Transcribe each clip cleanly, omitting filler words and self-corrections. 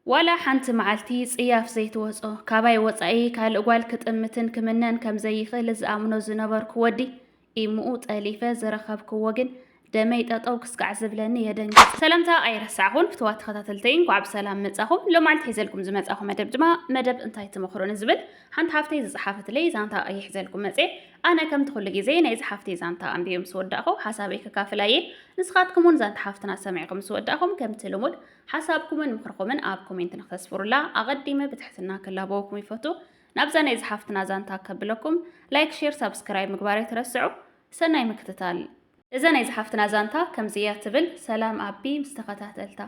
ولا حنت معلتي صياف زيت وصو كاباي وصاي كالقوال كطمتن كمنن كم زي خلز امنو زنبرك ودي ايمو طليفه زرخبك وگن دمي ططو كسقع زبلني يدنج سلامتا ايرسعون فتوات خاتلتين كعب سلام مصاهم لو معلت حيزلكم زمصاهم مدب جما مدب انتاي تمخرون زبل حنت حفتي زحافت لي زانتا اي حيزلكم مصي انا كم تخل غزي ناي زحافتي زانتا امبيوم سوداخو حسابي ككافلاي نسخاتكمون زانت حفتنا سمعكم سوداخم كم تلمود حسابكمن مخركمن اب كومنت نخسفرلا اقديمه بتحتنا كلابوكم يفوتو نابزانا زحافتنا زانتا كبلكم لايك شير سبسكرايب مغباري ترسعو سناي مكتتال إذا نايز حفتنا زانتا كم زيات تبل سلام أبي مستقطعت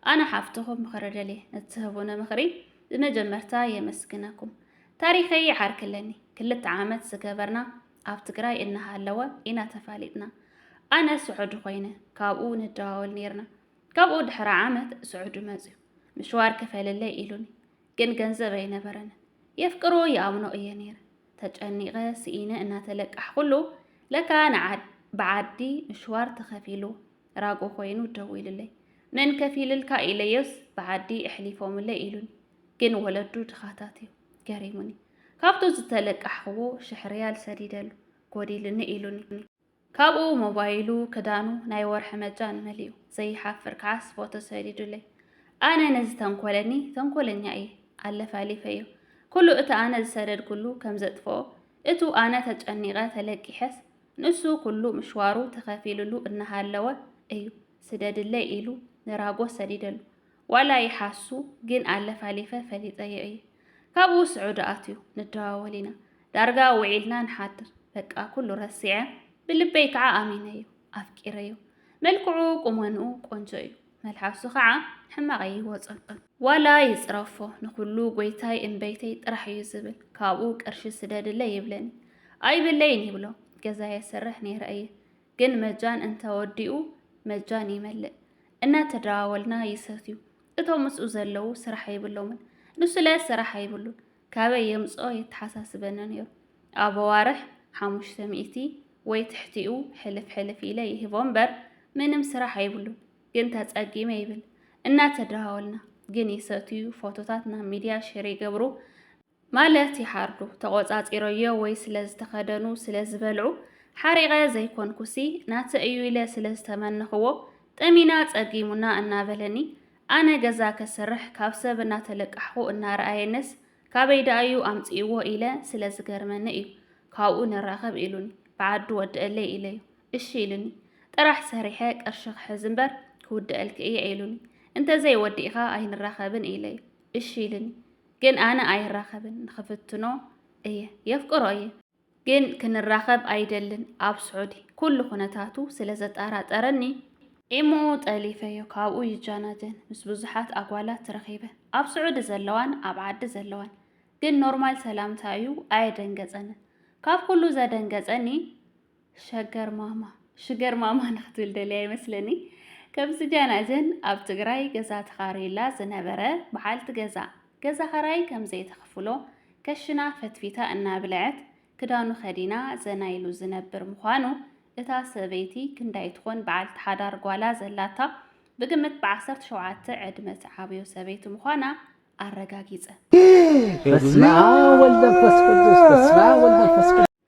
أنا حفتهم مخرج لي نتهبون مخري بمجمرتا يمسكنكم تاريخي عارك لني كل تعامت سكبرنا أفتقراي إنها اللوا إنا تفاليتنا أنا سعود خوينة كابو نداول نيرنا كابو دحر عامت سعود مازيو مشوار كفال اللي إلوني جنزة بين برنا يفكروا يأمنوا إيا نير تجأني غاس إينا إنها تلك أحقلو لكان عاد بعدي مشوار تخفيلو راقو خوينو دويل لي من كفيل الكائليوس بعدي احليفهم اللي إلون كن ولدو تخاتاتيو كريموني كابتو زتلك أحقو شحريال سديدلو كودي لني إلوني كابو موبايلو كدانو نايور حمجان مليو زي حافر كاس فوتو سديدو لي أنا نزي تنكولني أي ألف ألفيو كلو إتا أنا زسدد كلو كم زدفو إتو أنا تجأني غا تلقي حس نسو كله مشوارو تخافيلو إنها اللوا أيو سداد اللي إلو نراقو سديدلو ولا يحاسو جن ألف ألفة فليت أي كابو سعوداتيو نداولينا دارقا وعيلنا نحاتر فكا كله رسيعة باللبيك عامينيو أفكيريو ملكعو قمانو قنجيو ملحاسو خعا حماغي وصل ولا يصرفو نخلو قويتاي إن بيتي راح يزبل كابو كرش سداد اللي يبلن أي بالليل يبلو جزا يسرح نيرأيه جن مجان انت وديو مجان يملئ إنا تداولنا يساتيو إتو مسؤو زلو سرح يبلومن نسلا سرح يبلون كابي يمسو يتحساس بنانيو أبوارح حاموش سميتي ويتحتيو حلف إليه بومبر منم سرح يبلون جن تاتأجي ما يبل إنا تداولنا جن يساتيو فوتوتاتنا ميديا شيري قبرو مالتي حاردو تقوصات إيرويو وي سلز تخدنو سلز بلعو حارغة زي كونكوسي نات أيويلة سلز تمنخوو تأمينات أقيمنا أنا بلني أنا جزاك السرح كابسة بنات لك أحقو النار آينس كابيد أيو أمت إيوه إلى سلز قرمان إيو كاو نراغب إلوني بعد ود إلي إليو إشيلني ترح سريحك أرشخ حزنبر كود ألك إيه إلوني انت زي وديخا أين الراغبن إليو إشيلني جن أنا أي راخبن خفتنو إيه يفكروا إيه جن كن الراخب أيدلن أب سعودي كل خناتاتو سلزت أرات أرني إموت أليفة يكابو يجانجن مس بزحات أقوالات رخيبة أب سعود زلوان أب عد زلوان جن نورمال سلام تايو أي دنجزن كاب كله زا دنجزني شجر ماما نختل دليل مثلني كبس جانجن أب تقراي جزات خاريلا زنبرة بحالت جزا خراي كم زي تخفلو كشنا فتفيتا إنا بلعت كدانو خدينا زنايلو زنبر مخانو إتا سبيتي كنداي تخون بعد تحادار قوالا زلاتا بقمت بعصرت شوعات عدمت عابيو سبيتو مخانا الرقاقيزة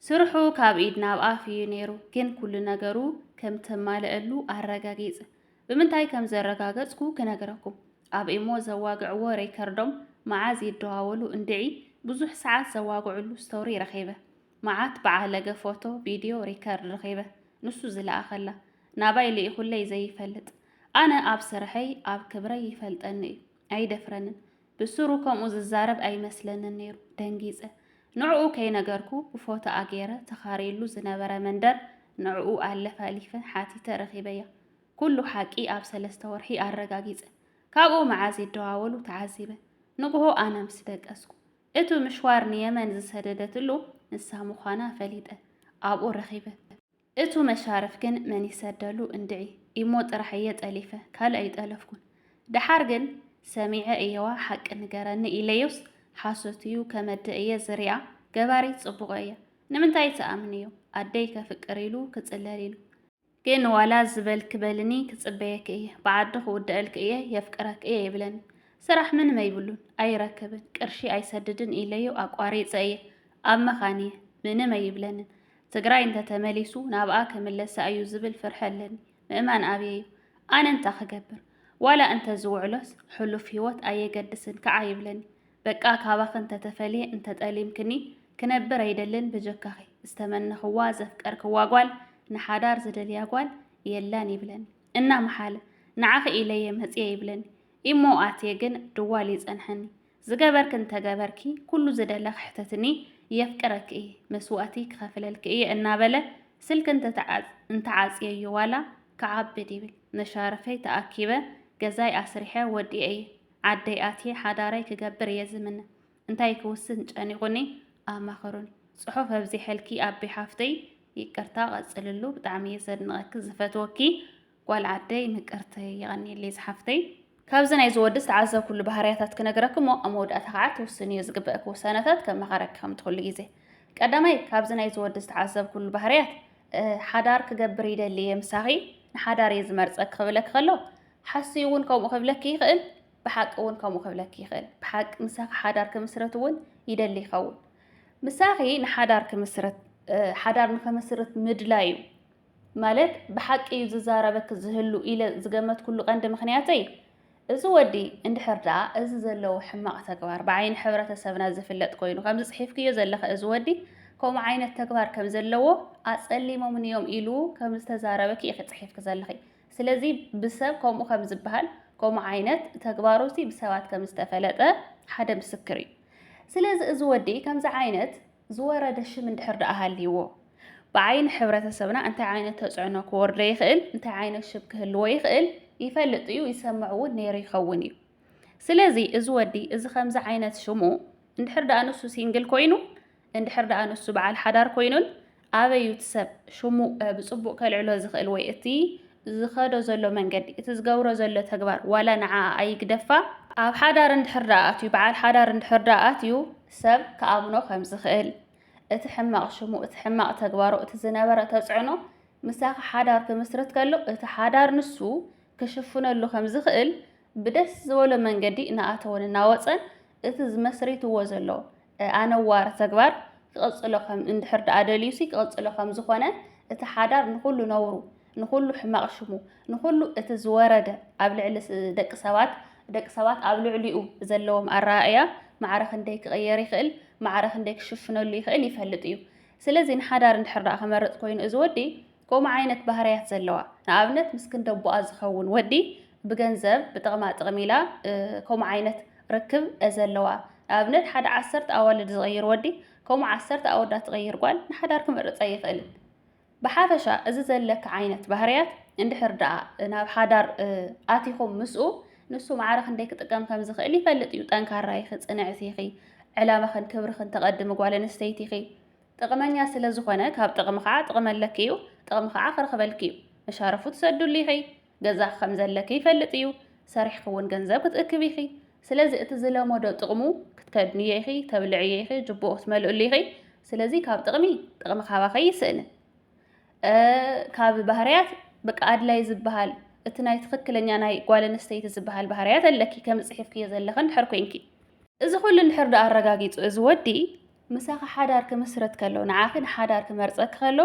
سرحو كاب إيدنا بقافي نيرو كن كل نقرو كم تمالئلو الرقاقيزة بمنتاي كم زي الرقاقيزكو كنقركم أب إيمو زواقعو ريكاردوم معاز يدعاولو اندعي بزح ساعات زواقعلو ستوري رخيبة معات بعالقة فوتو فيديو ريكارد رخيبة نسو زلا أخلا ناباي اللي يخلي زي يفلت أنا أب سرحي أب كبري يفلت أني أي دفرن بسروكم وززارب أي مسلن النيرو دنجيزة نعو كي نقركو بفوتا أغيرة تخاريلو زنابرا مندر نعو ألفة أليفة حاتي رخيبية كله حاكي أب سلستورحي الرقاقيزة كابو معاز يدعاولو تعذيبه نقوه أنا مسدق أسكو إتو مشوار نيمن زسددتلو نسامو خانا فليدة أبو رخيبة إتو مشارف كن من يسدلو اندعي يموت رحية أليفة كالا يتألفكن دحارجن سميع إيوا حق نقرن إليوس حاسوتيو كمدئية زريعة قباري تصبغية نمنتاي تأمنيو أديك فكريلو كتسلاليلو كين ولا زبل كبلني كتصبيك إيه بعده ودقلك إيه يفكرك إيه يبلن ስራሕ ምን መይብሉን ኣይረክብን ቅርሺ ኣይሰድድን ኢለዮ ኣቋሪፀ እየ ኣብ መኻን እየ ምንም ኣይብለንን ትግራይ እንተተመሊሱ ናብኣ ክምለሳ እዩ ዝብል ፍርሐ ኣለኒ ምእማን ኣብየ እዩ ኣነ እንታ ክገብር ዋላ እንተ ዝውዕሎስ ሕሉፍ ህይወት ኣየገድስን ከዓ ይብለኒ በቃ ካባኸ እንተተፈልየ እንተጠሊምክኒ ክነብር ኣይደልን ብጀካኺ ዝተመነኽዋ ዘፍቀርክዋ ጓል ንሓዳር ዝደልያ ጓል የላን ይብለኒ እና መሓለ ንዓኺ ኢለየ መፅየ ይብለኒ እሞ ኣትየ ግን ድዋል ይጸንሐኒ ዝገበርክ እንተገበርኪ ኩሉ ዝደለኽ ሕተትኒ የፍቅረክ እየ መስዋእቲ ክኸፍለልክ እየ እናበለ ስልክ እንተዓጽየዮ ዋላ ክዓብድ ይብል መሻርፈይ ተኣኪበ ገዛይ ኣስሪሐ ወዲየ እየ ዓደይ ኣትየ ሓዳራይ ክገብር እየ ዝምነ እንታይ ክውስን ጨኒቑኒ ኣማኽሩኒ ጽሑፍ ኣብዚ ሕልኪ ኣቤ ሓፍተይ ይቅርታ ቀጽልሉ ብጣዕሚ እየ ዘድንቐኪ ዝፈትወኪ ጓል ዓደይ ምቅርተይ ይቐኒየለይ ዝሓፍተይ ካብዚ ናይ ዝወድስ ተዓዘብ ኩሉ ባህርያታት ክነግረክሞ ኣብ መወዳእታ ከዓ ትውስን እዩ ዝግበአክ ውሳነታት ከም መኸረክ ከም ትኩሉ ግዜ ቀዳማይ ካብዚ ናይ ዝወድስ ተዓዘብ ኩሉ ባህርያት ሓዳር ክገብር ይደሊ እየ ምሳኺ ንሓዳር እየ ዝመርፀክ ክብለክ ከሎ ሓሲቡ እውን ከምኡ ክብለክ ይኽእል ብሓቂ እውን ከምኡ ክብለክ ይኽእል ብሓቂ ምሳኺ ሓዳር ክምስረት እውን ይደሊ ይኸውን ምሳኺ ንሓዳር ክምስረት ሓዳር ንኸመስረት ምድላይ እዩ ማለት ብሓቂ እዩ ዝዛረበክ ዝህሉ ኢለ ዝገመት ኩሉ ቀንዲ ምክንያተይ እዚ ወዲ እንድሕር ደኣ እዚ ዘለዎ ሕማቕ ተግባር ብዓይኒ ሕብረተሰብና ዝፍለጥ ኮይኑ ከምዚ ፅሒፍክዮ ዘለኸ እዚ ወዲ ከምኡ ዓይነት ተግባር ከም ዘለዎ ኣጸሊሞምን እዮም ኢሉ ከም ዝተዛረበኪ ኢኺ ፅሒፍክ ዘለኺ ስለዚ ብሰብ ከምኡ ከም ዝበሃል ከምኡ ዓይነት ተግባሩ ብሰባት ከም ዝተፈለጠ ሓደ ምስክር እዩ ስለዚ እዚ ወዲ ከምዚ ዓይነት ዝወረደ ሽም እንድሕር ደኣ ሃልይዎ ብዓይኒ ሕብረተሰብና እንታይ ዓይነት ተፅዕኖ ክወርዶ ይኽእል እንታይ ዓይነት ሽም ክህልዎ ይኽእል ይፈልጥ እዩ ይሰምዕ እውን ነይሩ ይኸውን እዩ ስለዚ እዚ ወዲ እዚ ከምዚ ዓይነት ሽሙ እንድሕር ደኣ ንሱ ሲንግል ኮይኑ እንድሕር ደኣ ንሱ በዓል ሓዳር ኮይኑን ኣበይ እዩ ሰብ ሽሙ ብፅቡቅ ከልዕሎ ዝኽእል ወይ እቲ ዝኸዶ ዘሎ መንገዲ እቲ ዝገብሮ ዘሎ ተግባር ዋላ ንዓ ኣይግደፋ ኣብ ሓዳር እንድሕር ደኣ ኣትዩ በዓል ሓዳር እንድሕር ደኣ ኣትዩ ሰብ ከኣምኖ ከም ዝኽእል እቲ ሕማቕ ሽሙ እቲ ሕማቕ ተግባሩ እቲ ዝነበረ ተፅዕኖ ምሳኺ ሓዳር ክምስረት ከሎ እቲ ሓዳር ንሱ ክሽፍነሉ ከም ዝኽእል ብደስ ዝበሎ መንገዲ እናኣተወን እናወፀን እቲ ዝመስሪትዎ ዘሎ ኣነዋር ተግባር ክቕፅሎ ከም እንድሕር ደኣ ደልዩሲ ክቕፅሎ ከም ዝኾነ እቲ ሓዳር ንኩሉ ነውሩ ንኩሉ ሕማቕ ሽሙ ንኩሉ እቲ ዝወረደ ኣብ ልዕሊ ደቂ ሰባት ኣብ ልዕሊኡ ዘለዎም ኣረኣእያ ማዕረ ክንደይ ክቕየር ይኽእል ማዕረ ክንደይ ክሽፍነሉ ይኽእል ይፈልጥ እዩ ስለዚ ንሓዳር እንድሕር ደኣ ክመርፅ ኮይኑ እዚ ወዲ ከምኡ ዓይነት ባህርያት ዘለዋ ንኣብነት ምስክን ደቦኣ ዝኸውን ወዲ ብገንዘብ ብጥቕማ ጥቕሚ ኢላ ከምኡ ዓይነት ርክብ ዘለዋ ንኣብነት ሓደ 10 ኣዋልድ ዝቕይር ወዲ ከምኡ 10 ኣወዳት ትቕይር ጓል ንሓዳር ክመርፀ ይኽእል ብሓፈሻ እዚ ዘለካ ዓይነት ባህርያት እንድሕር ደኣ ናብ ሓዳር ኣቲኹም ምስኡ ንሱ ማዕረ ክንደይ ክጥቀም ከም ዝኽእል ይፈልጥ እዩ ጠንካራ ኢኺ ፅንዕቲ ኢኺ ዕላማኽን ክብርኽን ተቐድሚ ጓል ኣንስተይቲ ኢኺ ጥቕመኛ ስለ ዝኾነ ካብ ጥቕሚ ከዓ ጥቕመለክ እዩ ጥቕሚ ከዓ ክረኽበልክ እዩ መሻርፉ ትሰድሉ ኢኺ ገዛኽ ከም ዘለክ ይፈልጥ እዩ ሰሪሕክ እውን ገንዘብ ክትእክብ ኢኺ ስለዚ እቲ ዝለመዶ ጥቕሙ ክትከድንዮ ኢኺ ተብልዕዮ ኢኺ ጅቡኡ ክትመልኡሉ ኢኺ ስለዚ ካብ ጥቕሚ ካባኸ ይስእንን ካብ ባህርያት በቃ ኣድላይ ዝበሃል እቲ ናይ ትኽክለኛ ናይ ጓል ኣንስተይቲ ዝበሃል ባህርያት ኣለኪ ከም ፅሒፍክዮ ዘለኸ እንድሕር ኮንኪ እዚ ኩሉ እንድሕር ደኣ ኣረጋጊፁ እዚ ወዲ ምሳኺ ሓዳር ክምስረት ከሎ ንዓኺ ንሓዳር ክመርፀክ ከሎ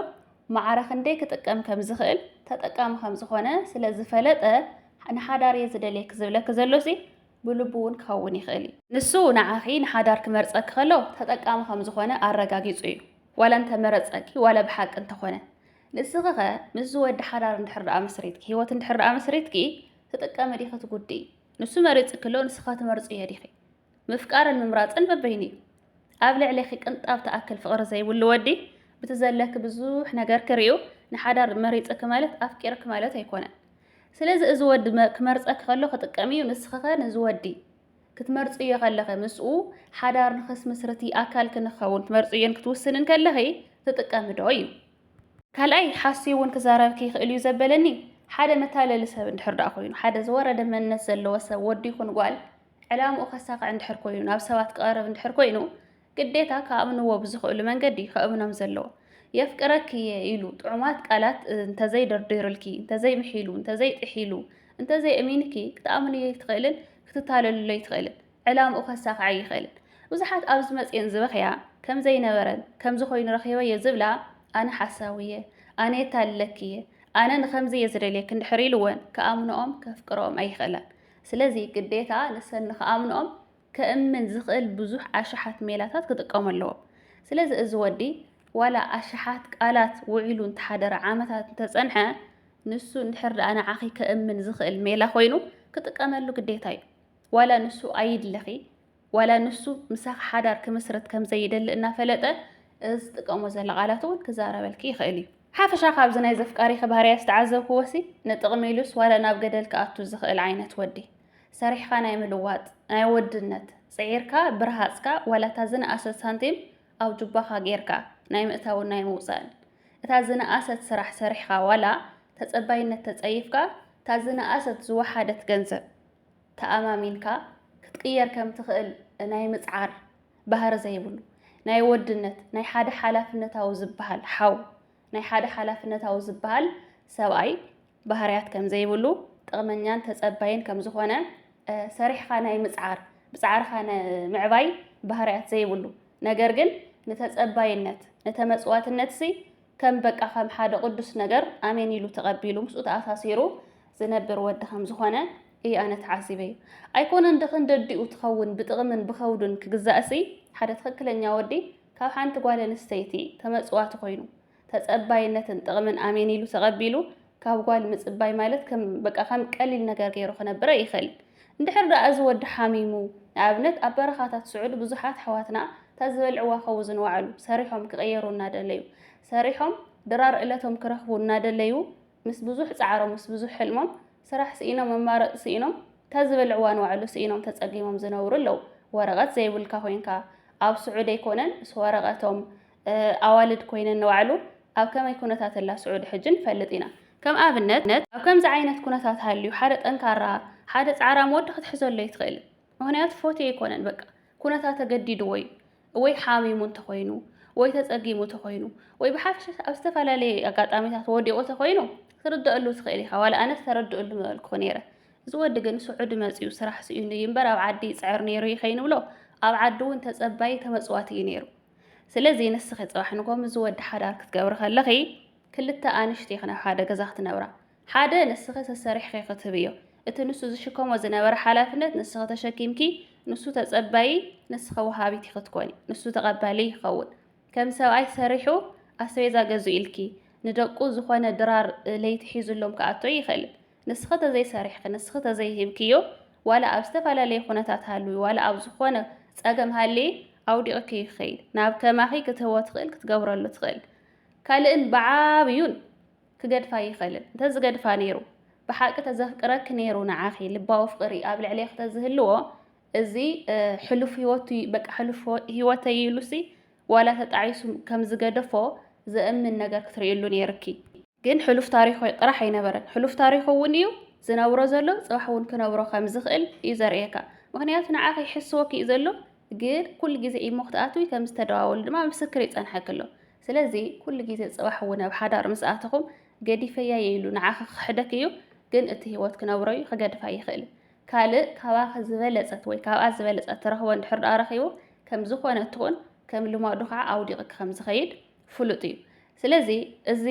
ማዕረ ክንደይ ክጥቀም ከም ዝኽእል ተጠቃሚ ከም ዝኾነ ስለ ዝፈለጠ ንሓዳር እየ ዝደልየክ ዝብለክ ዘሎሲ ብልቡ እውን ክኸውን ይኽእል እዩ ንሱ ንዓኺ ንሓዳር ክመርፀክ ከሎ ተጠቃሚ ከም ዝኾነ ኣረጋጊፁ እዩ ዋላ እንተመረፀኪ ዋላ ብሓቂ እንተኾነ ንስኺ ኸ ምስ ዝወዲ ሓዳር እንድሕር ደኣ መስሪትኪ ሂወት እንድሕር ደኣ መስሪትኪ ትጥቀሚ ዲኺ ትጉዲኢ ንሱ መሪፅክ ከሎ ንስኻ ትመርፂ እየ ዲኺ ምፍቃርን ምምራፅን በበይኒ እዩ ኣብ ልዕሊኺ ቅንጣብ ተኣክል ፍቕሪ ዘይብሉ ወዲ ብትዘለክ ብዙሕ ነገር ክርዩ ንሓዳር መሪፅክ ማለት ኣፍቂርክ ማለት ኣይኮነን ስለዚ እዚ ወዲ ክመርፀክ ከሎ ክጥቀም እዩ ንስኺ ኸ ነዚ ወዲ ክትመርፅዮ ከለኸ ምስኡ ሓዳር ንኸስመስርቲ ኣካል ክንኸውን ትመርፅዮን ክትውስንን ከለኺ ትጥቀሚ ዶ እዩ ካልኣይ ሓሲቡ እውን ክዛረብኪ ይኽእል እዩ ዘበለኒ ሓደ መታለሊ ሰብ እንድሕር ደኣ ኮይኑ ሓደ ዝወረደ መንነት ዘለዎ ሰብ ወዲ ይኹን ጓል ዕላምኡ ከሳኽዕ እንድሕር ኮይኑ ናብ ሰባት ክቐርብ እንድሕር ኮይኑ ግዴታ ከኣምንዎ ብዝኽእሉ መንገዲ ከእምኖም ዘለዎ የፍቅረክ እየ ኢሉ ጥዑማት ቃላት እንተዘይደርዲሩልኪ እንተዘይምሒሉ እንተዘይጥሒሉ እንተዘይእሚንኪ ክትኣምንዮ ይትኽእልን ክትታለሉ ይትኽእልን ዕላምኡ ከሳኽዓ ይኽእልን ብዙሓት ኣብዚ መፅአን ዝበኽያ ከም ዘይነበረን ከምዚ ኮይኑ ረኺበዮ ዝብላ ኣነ ሓሳውየ ኣነ የታለክየ ኣነ ንከምዚ እየ ዝደልየክ እንድሕር ኢልወን ከኣምንኦም ከፍቅሮኦም ኣይኽእላን ስለዚ ግዴታ ንሰን ንከኣምንኦም ከእምን ዝኽእል ብዙሕ ኣሽሓት ሜላታት ክጥቀሙ ኣለዎም ስለዚ እዚ ወዲ ዋላ ኣሽሓት ቃላት ውዒሉ እንተሓደረ ዓመታት እንተፀንሐ ንሱ እንድሕር ደኣ ንዓኺ ከእምን ዝኽእል ሜላ ኮይኑ ክጥቀመሉ ግዴታ እዩ ዋላ ንሱ ኣይድለኺ ዋላ ንሱ ምሳኽ ሓዳር ክምስረት ከም ዘይደሊ እናፈለጠ እዚ ዝጥቀሞ ዘላ ቃላት እውን ክዛረበልኪ ይኽእል እዩ ሓፈሻ ካብዚ ናይ ዘፍቃሪኸ ባህርያ ዝተዓዘብክዎሲ ንጥቕሚ ኢሉስ ዋላ ናብ ገደል ክኣቱ ዝኽእል ዓይነት ወዲ ሰሪሕካ ናይ ምልዋጥ ናይ ወድነት ፅዒርካ ብርሃፅካ ዋላ እታ ዝነኣሰት ሳንቲም ኣብ ጁባኻ ጌርካ ናይ ምእታውን ናይ ምውፃእን እታ ዝነኣሰት ስራሕ ሰሪሕካ ዋላ ተፀባይነት ተፀይፍካ እታ ዝነኣሰት ዝወሓደት ገንዘብ ተኣማሚንካ ክትቅየር ከም ትኽእል ናይ ምፅዓር ባህሪ ዘይብሉ ናይ ወድነት ናይ ሓደ ሓላፍነታዊ ዝበሃል ሓው ናይ ሓደ ሓላፍነታዊ ዝበሃል ሰብኣይ ባህርያት ከም ዘይብሉ ጥቕመኛን ተፀባይን ከም ዝኾነ ሰሪሕካ ናይ ምፅዓር ብፃዕርካ ምዕባይ ባህርያት ዘይብሉ ነገር ግን ንተፀባይነት ነተመፅዋትነት ሲ ከም በቃ ከም ሓደ ቅዱስ ነገር ኣሜን ኢሉ ተቐቢሉ ምስኡ ተኣሳሲሩ ዝነብር ወዲ ከም ዝኾነ እየ ኣነ ተዓሲበ እዩ ኣይኮነን ድኽን ደዲኡ ትኸውን ብጥቕምን ብኸውዱን ክግዛእሲ ሓደ ትኽክለኛ ወዲ ካብ ሓንቲ ጓል ኣንስተይቲ ተመፅዋቲ ኮይኑ ተፀባይነትን ጥቕምን ኣሜን ኢሉ ተቐቢሉ ካብ ጓል ምፅባይ ማለት ከም በቃ ከም ቀሊል ነገር ገይሩ ክነብረ ይኽእል እንድሕር ደኣ እዚ ወዲ ሓሚሙ ንኣብነት ኣብ በረኻታት ስዑድ ብዙሓት ኣሕዋትና ተዝበልዕዋ ኸው ዝንዋዕሉ ሰሪሖም ክቕየሩ እናደለዩ ሰሪሖም ድራር ዕለቶም ክረኽቡ እናደለዩ ምስ ብዙሕ ፃዕሮም ምስ ብዙሕ ሕልሞም ስራሕ ስኢኖም መማረፅ ስኢኖም ተዝበልዕዋ ንዋዕሉ ስኢኖም ተፀጊሞም ዝነብሩ ኣለዉ ወረቐት ዘይብልካ ኮይንካ ኣብ ስዑድ ኣይኮነን ምስ ወረቐቶም ኣዋልድ ኮይነን ንዋዕሉ ኣብ ከመይ ኩነታት ኣላ ስዑድ ሕጂ ንፈልጥ ኢና ከም ኣብነት ኣብ ከምዚ ዓይነት ኩነታት ሃልዩ ሓደ ጠንካራ ሓደ ፃዕራም ወዲ ክትሕዘሎ ይትኽእል ምክንያቱ ፎቶ ኣይኮነን በቃ ኩነታት ተገዲድዎ እዩ ወይ ሓሚሙ እንተኮይኑ ወይ ተፀጊሙ እንተኮይኑ ወይ ብሓፈሻ ኣብ ዝተፈላለየ ኣጋጣሚታት ወዲቑ እንተኮይኑ ትርድአሉ ትኽእል ኢኻ ዋላ ኣነ ተረድአሉ ምበልክኹ ነይረ እዚ ወዲ ግን ስዑድ መፅኡ ስራሕ ስኢኑ እዩ እምበር ኣብ ዓዲ ይፅዕር ነይሩ ይኸይንብሎ ኣብ ዓዲ እውን ተፀባይ ተመፅዋት እዩ ነይሩ ስለዚ ንስኺ ፅባሕ ንጎም እዚ ወዲ ሓዳር ክትገብሪ ከለኺ ክልተ ኣንሽቲ ኢኽና ሓደ ገዛ ክትነብራ ሓደ ንስኺ ተሰሪሕኺ ክትህብ እዮ እቲ ንሱ ዝሽከሞ ዝነበረ ሓላፍነት ንስኺ ተሸኪምኪ ንሱ ተፀባይ ንስኺ ወሃቢት ክትኮኒ ንሱ ተቐባሊ ይኸውን ከም ሰብኣይ ሰሪሑ ኣስቤዛ ገዙ ኢልኪ ንደቁ ዝኾነ ድራር ለይቲ ሒዙሎም ክኣቶ ይኽእል ንስኺ ተዘይሰሪሕኪ ንስኺ ተዘይሂብክዮ ዋላ ኣብ ዝተፈላለየ ኩነታት ሃልዩ ዋላ ኣብ ዝኾነ ፀገም ሃልየ ኣውዲቕኪ ይኽእል ናብ ከማኺ ክትህቦ ትኽእል ክትገብረሉ ትኽእል ካልእን ብዓብዩን ክገድፋ ይኽእልን እንተዝገድፋ ነይሩ ብሓቂ ተዘፍቅረክ ነይሩ ንዓኺ ልባዊ ፍቕሪ ኣብ ልዕሊክ ተዝህልዎ እዚ ሕሉፍ ሂወቱ በቃ ሕሉፍ ሂወተ ኢሉሲ ዋላ ተጣዒሱ ከም ዝገደፎ ዘእምን ነገር ክትርእየሉ ነይርኪ ግን ሕሉፍ ታሪኹ ጥራሕ ኣይነበረን ሕሉፍ ታሪኹ እውን እዩ ዝነብሮ ዘሎ ፅባሕ እውን ክነብሮ ከም ዝኽእል እዩ ዘርእየካ ምክንያቱ ንዓኺ ይሕስወኪ እዩ ዘሎ ግን ኩሉ ግዜ ኢሞ ክትኣትዊ ከም ዝተደዋወሉ ድማ ምስክር ይፀንሐክ ኣሎ ስለዚ ኩሉ ግዜ ፅባሕ እውን ኣብ ሓዳር ምስኣትኹም ገዲፈያ ኢሉ ንዓኺ ክሕደክ እዩ ግን እቲ ሂወት ክነብሮ እዩ ክገድፋ ይኽእል ካልእ ካባኺ ዝበለፀት ወይ ካብኣ ዝበለፀት ትረኽቦ እንድሕር ደኣ ረኺቡ ከም ዝኾነ ትኹን ከም ልማዱ ከዓ ኣውዲቕክ ከም ዝኸይድ ፍሉጥ እዩ ስለዚ እዚ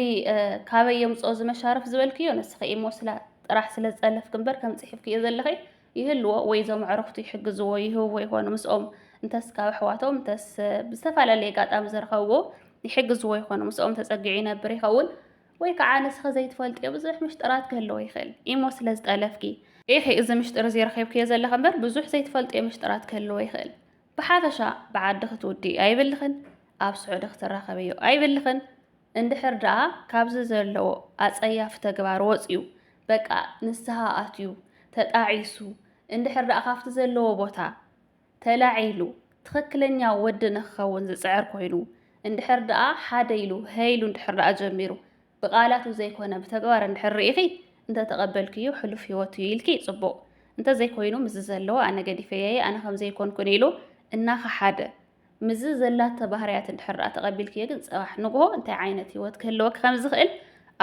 ካበይ የምፅኦ ዝመሻርፍ ዝበልክዮ ንስኺ ኢሞስላ ጥራሕ ስለ ዝፀለፍክ እምበር ከም ፅሒፍክዮ ዘለኺ ይህልዎ ወይ ዞም ዕረኽቱ ይሕግዝዎ ይህብዎ ይኾኑ ምስኦም እንተስ ካብ ኣሕዋቶም እንተስ ብዝተፈላለየ ኣጋጣሚ ዝረኸብዎ ይሕግዝዎ ይኾኑ ምስኦም ተፀጊዑ ይነብር ይኸውን ወይ ከዓ ንስኺ ዘይትፈልጥዮ ብዙሕ ምሽጥራት ክህልዎ ይኽእል ኢሞ ስለ ዝጠለፍኪ ኢኺ እዚ ምሽጥር እዚ ረኺብክዮ ዘለኻ እምበር ብዙሕ ዘይትፈልጥዮ ምሽጥራት ክህልዎ ይኽእል ብሓፈሻ ብዓዲ ክትውዲ ኣይብልኽን ኣብ ስዑድ ክትራኸበዮ ኣይብልኽን እንድሕር ደኣ ካብዚ ዘለዎ ኣፀያፊ ተግባር ወፅዩ በቃ ንስሓ ኣትዩ ተጣዒሱ እንድሕር ደኣ ካብቲ ዘለዎ ቦታ ተላዒሉ ትኽክለኛ ወዲ ንክኸውን ዝፅዕር ኮይኑ እንድሕር ደኣ ሓደ ኢሉ ሀይሉ እንድሕር ደኣ ጀሚሩ ብቃላቱ ዘይኮነ ብተግባር እንድሕር ርኢኺ እንተተቐበልክዮ ሕሉፍ ሂወት እዩ ኢልኪ ፅቡቕ እንተዘይኮይኑ ምዝ ዘለዎ ኣነ ገዲፈየ ኣነ ከምዘይኮንኩን ኢሉ እናኻ ሓደ ምዝ ዘላተ ባህርያት እንድሕር ደኣ ተቐቢልክዮ ግን ፅባሕ ንግሆ እንታይ ዓይነት ሂወት ክህልወክ ከም ዝኽእል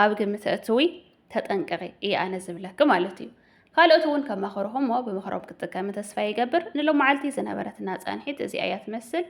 ኣብ ግምት እትዊ ተጠንቀቂ እየ ኣነ ዝብለክ ማለት እዩ ካልኦት እውን ከመኽርኹሞ ብምኽሮም ክትጥቀሚ ተስፋ ይገብር። ንሎም መዓልቲ ዝነበረትና ጸንሒት እዚኣ እያ ትመስል።